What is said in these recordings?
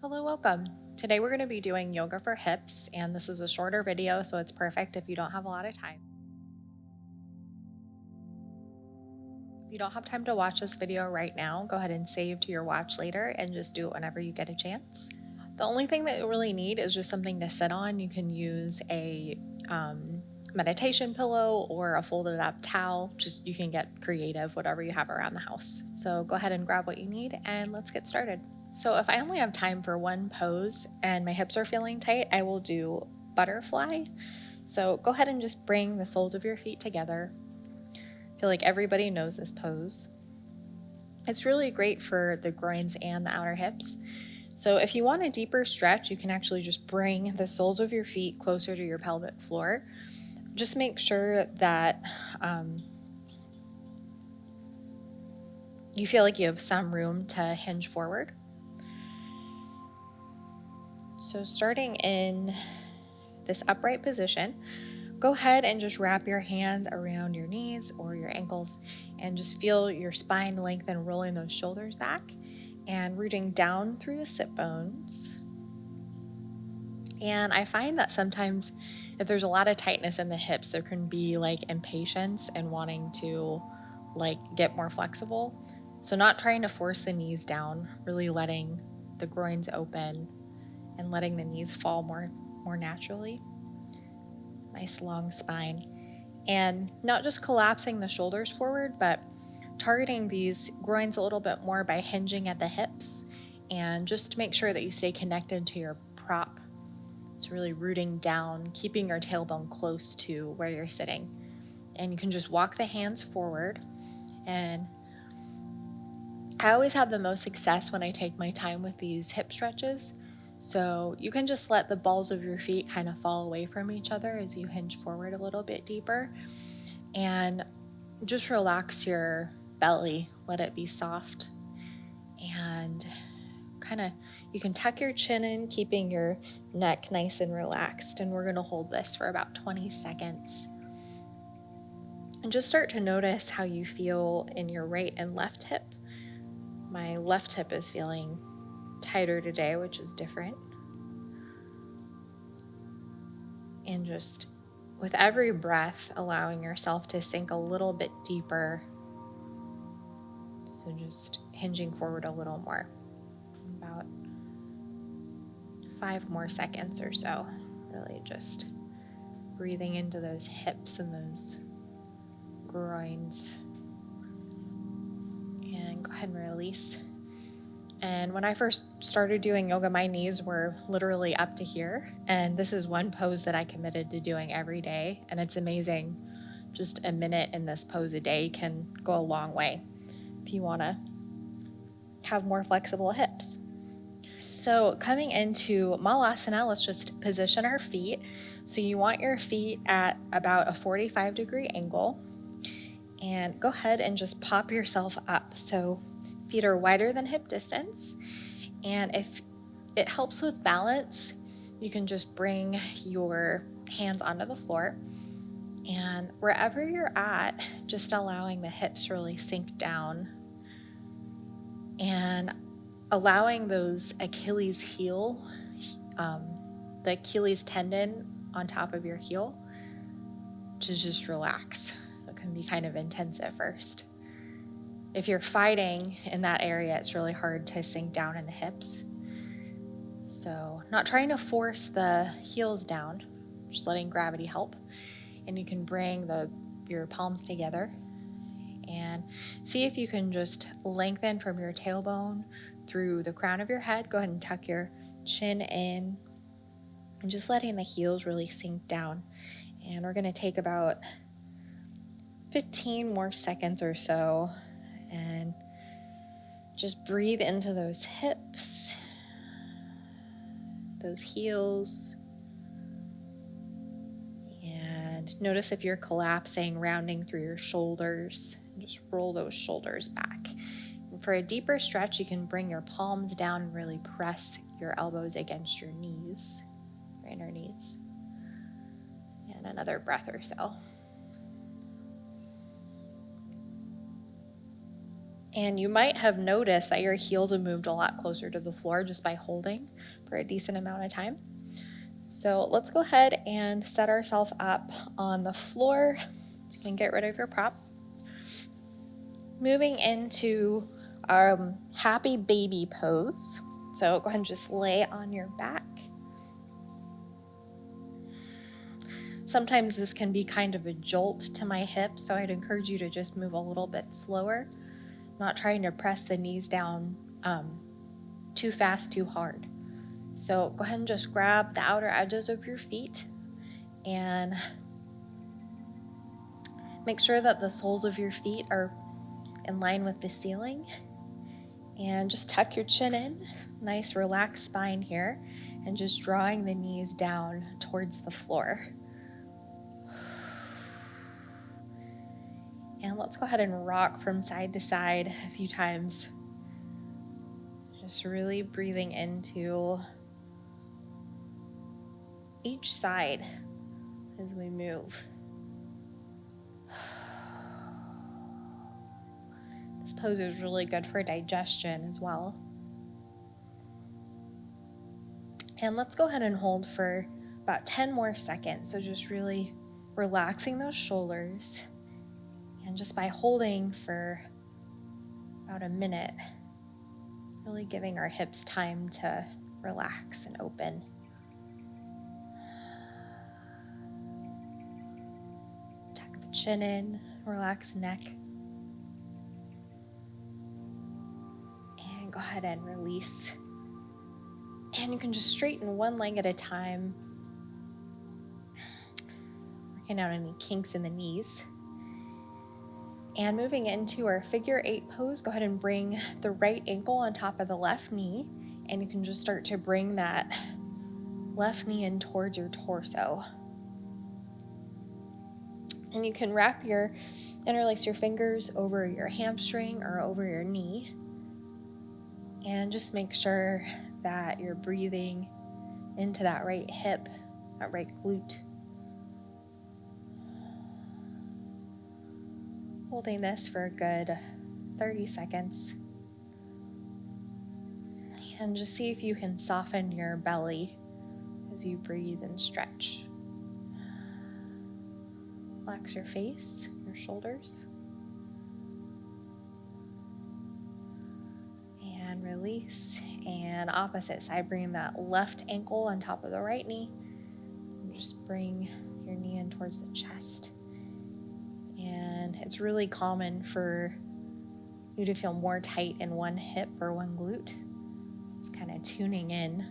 Hello, welcome. Today we're going to be doing yoga for hips, and this is a shorter video, so it's perfect if you don't have a lot of time. If you don't have time to watch this video right now, go ahead and save to your watch later and just do it whenever you get a chance. The only thing that you really need is just something to sit on. You can use a meditation pillow or a folded up towel. Just you can get creative, whatever you have around the house. So go ahead and grab what you need and let's get started. So if I only have time for one pose and my hips are feeling tight, I will do butterfly. So go ahead and just bring the soles of your feet together. I feel like everybody knows this pose. It's really great for the groins and the outer hips. So if you want a deeper stretch, you can actually just bring the soles of your feet closer to your pelvic floor. Just make sure that you feel like you have some room to hinge forward. So starting in this upright position, go ahead and just wrap your hands around your knees or your ankles and just feel your spine lengthen, rolling those shoulders back and rooting down through the sit bones. And I find that sometimes if there's a lot of tightness in the hips, there can be like impatience and wanting to get more flexible. So not trying to force the knees down, really letting the groins open and letting the knees fall more naturally. Nice long spine. And not just collapsing the shoulders forward, but targeting these groins a little bit more by hinging at the hips, and just make sure that you stay connected to your prop. It's really rooting down, keeping your tailbone close to where you're sitting. And you can just walk the hands forward. And I always have the most success when I take my time with these hip stretches. So you can just let the balls of your feet kind of fall away from each other as you hinge forward a little bit deeper. And just relax your belly, let it be soft. And you can tuck your chin in, keeping your neck nice and relaxed. And we're going to hold this for about 20 seconds. And just start to notice how you feel in your right and left hip. My left hip is feeling tighter today, which is different. And just with every breath, allowing yourself to sink a little bit deeper. So just hinging forward a little more. About 5 more seconds or so. Really just breathing into those hips and those groins. And go ahead and release. And when I first started doing yoga, my knees were literally up to here. And this is one pose that I committed to doing every day. And it's amazing. Just a minute in this pose a day can go a long way if you want to have more flexible hips. So coming into Malasana, let's just position our feet. So you want your feet at about a 45-degree angle. And go ahead and just pop yourself up. So feet are wider than hip distance. And if it helps with balance, you can just bring your hands onto the floor. And wherever you're at, just allowing the hips really sink down and allowing those Achilles heel, the Achilles tendon on top of your heel, to just relax. It can be kind of intense at first. If you're fighting in that area, it's really hard to sink down in the hips. So not trying to force the heels down, just letting gravity help. And you can bring your palms together and see if you can just lengthen from your tailbone through the crown of your head. Go ahead and tuck your chin in and just letting the heels really sink down. And we're going to take about 15 more seconds or so and just breathe into those hips, those heels. And notice if you're collapsing, rounding through your shoulders. Just roll those shoulders back. And for a deeper stretch, you can bring your palms down and really press your elbows against your knees, your inner knees. And another breath or so. And you might have noticed that your heels have moved a lot closer to the floor just by holding for a decent amount of time. So let's go ahead and set ourselves up on the floor. You can get rid of your prop. Moving into our happy baby pose. So go ahead and just lay on your back. Sometimes this can be kind of a jolt to my hips, so I'd encourage you to just move a little bit slower, not trying to press the knees down too fast, too hard. So go ahead and just grab the outer edges of your feet and make sure that the soles of your feet are in line with the ceiling, and just tuck your chin in. Nice relaxed spine here, and just drawing the knees down towards the floor. And let's go ahead and rock from side to side a few times. Just really breathing into each side as we move. This pose is really good for digestion as well. And let's go ahead and hold for about 10 more seconds. So just really relaxing those shoulders. And just by holding for about a minute, really giving our hips time to relax and open. Tuck the chin in, relax neck. And go ahead and release. And you can just straighten one leg at a time, working out any kinks in the knees. And moving into our figure 8 pose, go ahead and bring the right ankle on top of the left knee, and you can just start to bring that left knee in towards your torso. And you can interlace your fingers over your hamstring or over your knee, and just make sure that you're breathing into that right hip, that right glute. Holding this for a good 30 seconds. And just see if you can soften your belly as you breathe and stretch. Relax your face, your shoulders. And release. And opposite side, bring that left ankle on top of the right knee. And just bring your knee in towards the chest. And it's really common for you to feel more tight in one hip or one glute. Just kind of tuning in.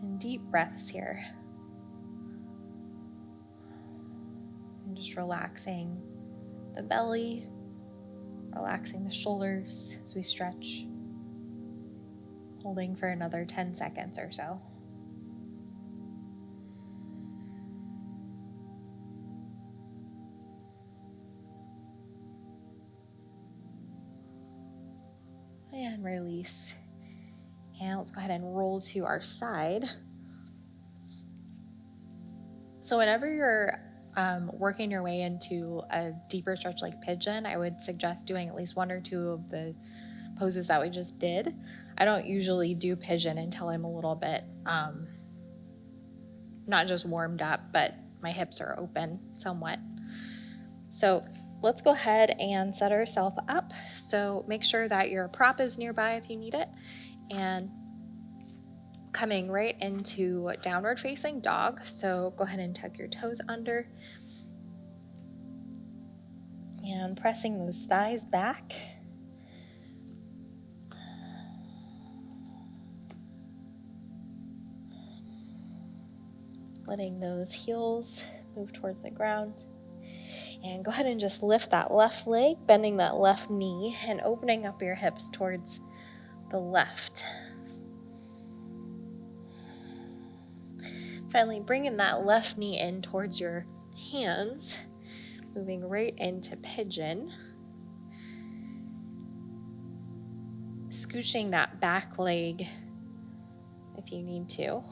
And deep breaths here. And just relaxing the belly, relaxing the shoulders as we stretch. Holding for another 10 seconds or so. And release. And let's go ahead and roll to our side. So whenever you're working your way into a deeper stretch like pigeon, I would suggest doing at least 1 or 2 of the poses that we just did. I don't usually do pigeon until I'm a little bit, not just warmed up, but my hips are open somewhat. So let's go ahead and set ourselves up. So make sure that your prop is nearby if you need it. And coming right into downward facing dog. So go ahead and tuck your toes under. And pressing those thighs back. Letting those heels move towards the ground. And go ahead and just lift that left leg, bending that left knee, and opening up your hips towards the left. Finally, bringing that left knee in towards your hands, moving right into pigeon. Scooching that back leg if you need to.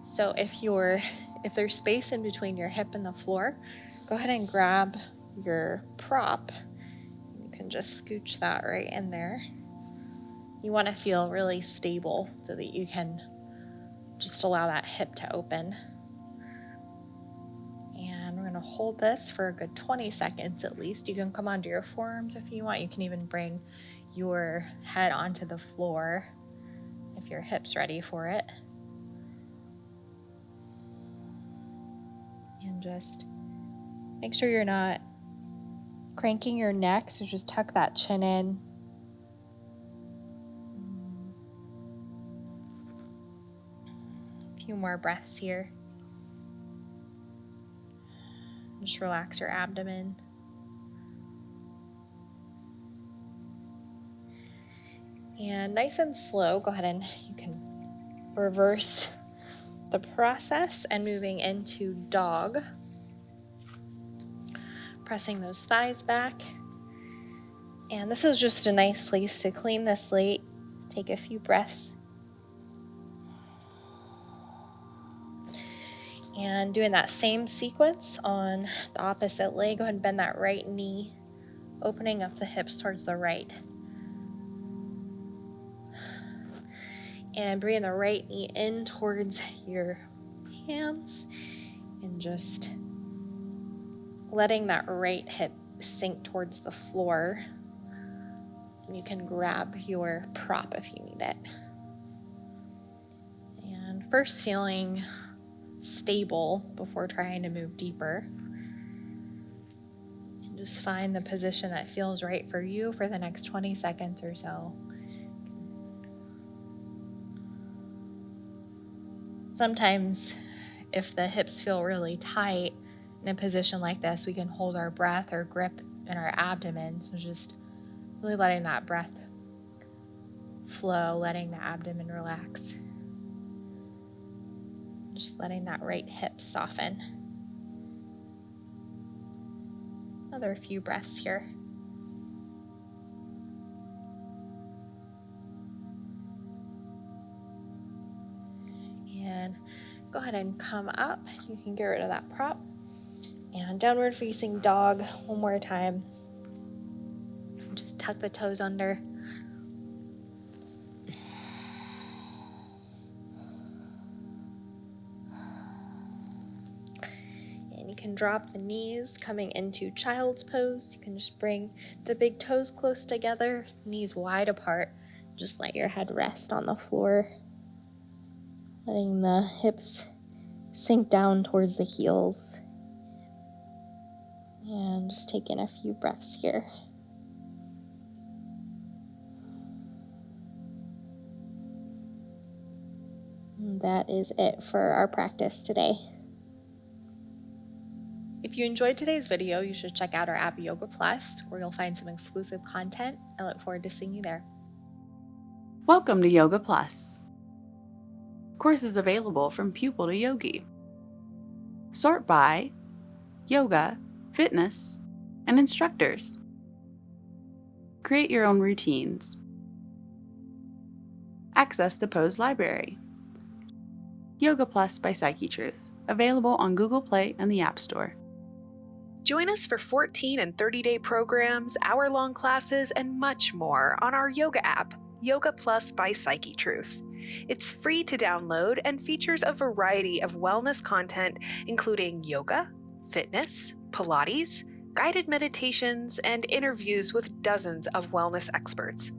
So if there's space in between your hip and the floor, go ahead and grab your prop. You can just scooch that right in there. You want to feel really stable so that you can just allow that hip to open. And we're going to hold this for a good 20 seconds at least. You can come onto your forearms if you want. You can even bring your head onto the floor if your hip's ready for it. And just make sure you're not cranking your neck, so just tuck that chin in. A few more breaths here. Just relax your abdomen. And nice and slow, go ahead and you can reverse the process and moving into dog. Pressing those thighs back. And this is just a nice place to clean the slate. Take a few breaths. And doing that same sequence on the opposite leg, go ahead and bend that right knee, opening up the hips towards the right. And bringing the right knee in towards your hands and just letting that right hip sink towards the floor. And you can grab your prop if you need it. And first feeling stable before trying to move deeper. And just find the position that feels right for you for the next 20 seconds or so. Sometimes if the hips feel really tight in a position like this, we can hold our breath or grip in our abdomen. So just really letting that breath flow, letting the abdomen relax. Just letting that right hip soften. Another few breaths here. And go ahead and come up. You can get rid of that prop. And downward facing dog one more time. Just tuck the toes under. And you can drop the knees coming into child's pose. You can just bring the big toes close together, knees wide apart. Just let your head rest on the floor. Letting the hips sink down towards the heels. And just taking a few breaths here. And that is it for our practice today. If you enjoyed today's video, you should check out our app Yoga Plus, where you'll find some exclusive content. I look forward to seeing you there. Welcome to Yoga Plus. Courses available from pupil to yogi. Sort by yoga, fitness, and instructors. Create your own routines. Access the Pose Library. Yoga Plus by Psyche Truth, available on Google Play and the App Store. Join us for 14 and 30-day programs, hour-long classes, and much more on our yoga app, Yoga Plus by Psyche Truth. It's free to download and features a variety of wellness content, including yoga, fitness, Pilates, guided meditations, and interviews with dozens of wellness experts.